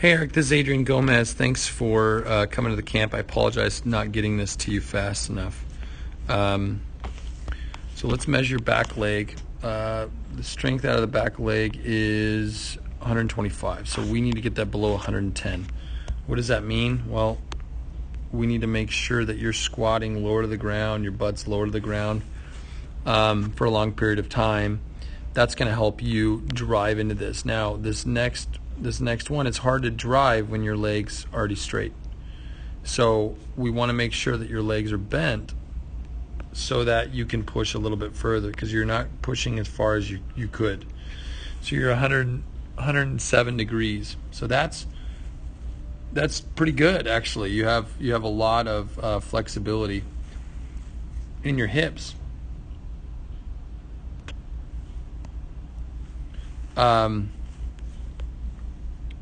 Hey Eric, this is Adrian Gomez. Thanks for coming to the camp. I apologize for not getting this to you fast enough. Um, so let's measure back leg. The strength out of the back leg is 125. So we need to get that below 110. What does that mean? Well, we need to make sure that you're squatting lower to the ground, your butt's lower to the ground for a long period of time. That's going to help you drive into this. Now, this next one, it's hard to drive when your legs are already straight. So we want to make sure that your legs are bent so that you can push a little bit further, because you're not pushing as far as you could. So you're 107 degrees. So that's pretty good, actually. You have a lot of flexibility in your hips.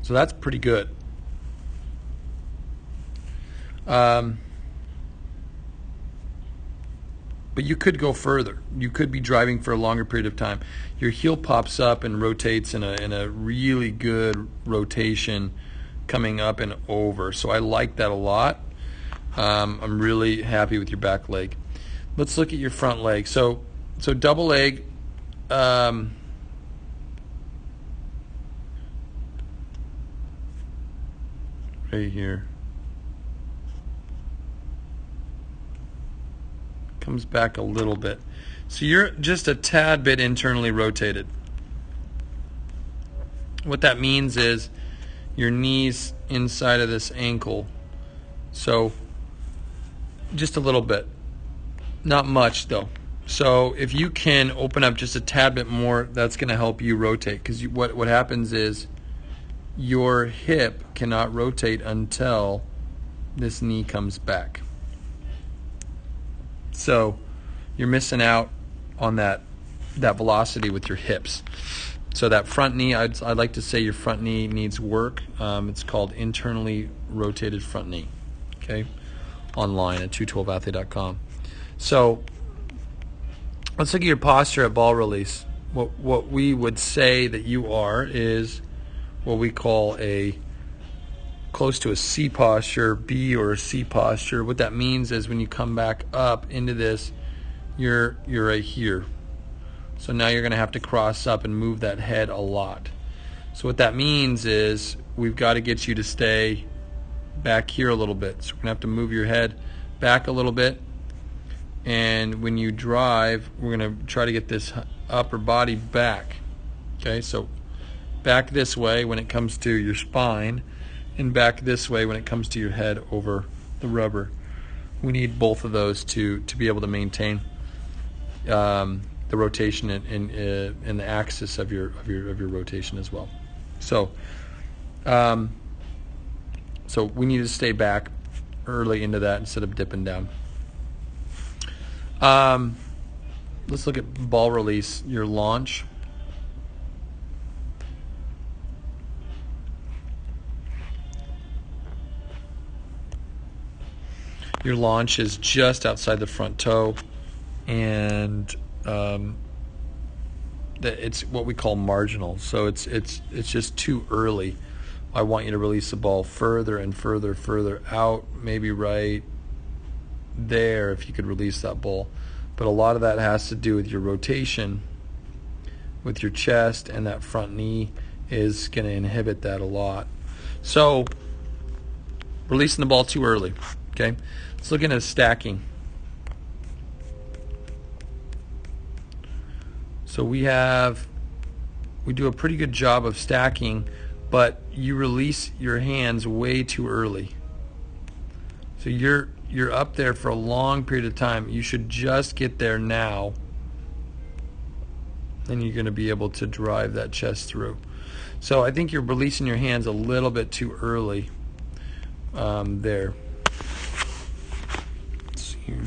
So that's pretty good. But you could go further. You could be driving for a longer period of time. Your heel pops up and rotates in a really good rotation coming up and over. So I like that a lot. I'm really happy with your back leg. Let's look at your front leg. So double leg. Right here. Comes back a little bit. So you're just a tad bit internally rotated. What that means is your knees inside of this ankle. So just a little bit. Not much though. So if you can open up just a tad bit more, that's going to help you rotate, because what happens is your hip cannot rotate until this knee comes back. So you're missing out on that velocity with your hips. So that front knee, I'd like to say your front knee needs work. It's called internally rotated front knee. Okay, online at 212athlete.com. So let's look at your posture at ball release. What we would say that you are is what we call close to a C posture, B or a C posture. What that means is when you come back up into this, you're right here. So now you're going to have to cross up and move that head a lot. So what that means is we've got to get you to stay back here a little bit. So we're going to have to move your head back a little bit. And when you drive, we're going to try to get this upper body back. Okay, so back this way when it comes to your spine, and back this way when it comes to your head over the rubber. We need both of those to be able to maintain the rotation and the axis of your rotation as well. So so we need to stay back early into that instead of dipping down. Let's look at ball release, your launch. Your launch is just outside the front toe, and it's what we call marginal. So it's just too early. I want you to release the ball further and further out, maybe right there if you could release that ball. But a lot of that has to do with your rotation with your chest, and that front knee is going to inhibit that a lot. So releasing the ball too early. Okay, let's look at stacking. So we do a pretty good job of stacking, but you release your hands way too early. So you're up there for a long period of time. You should just get there now. Then you're going to be able to drive that chest through. So I think you're releasing your hands a little bit too early there. Let's see here.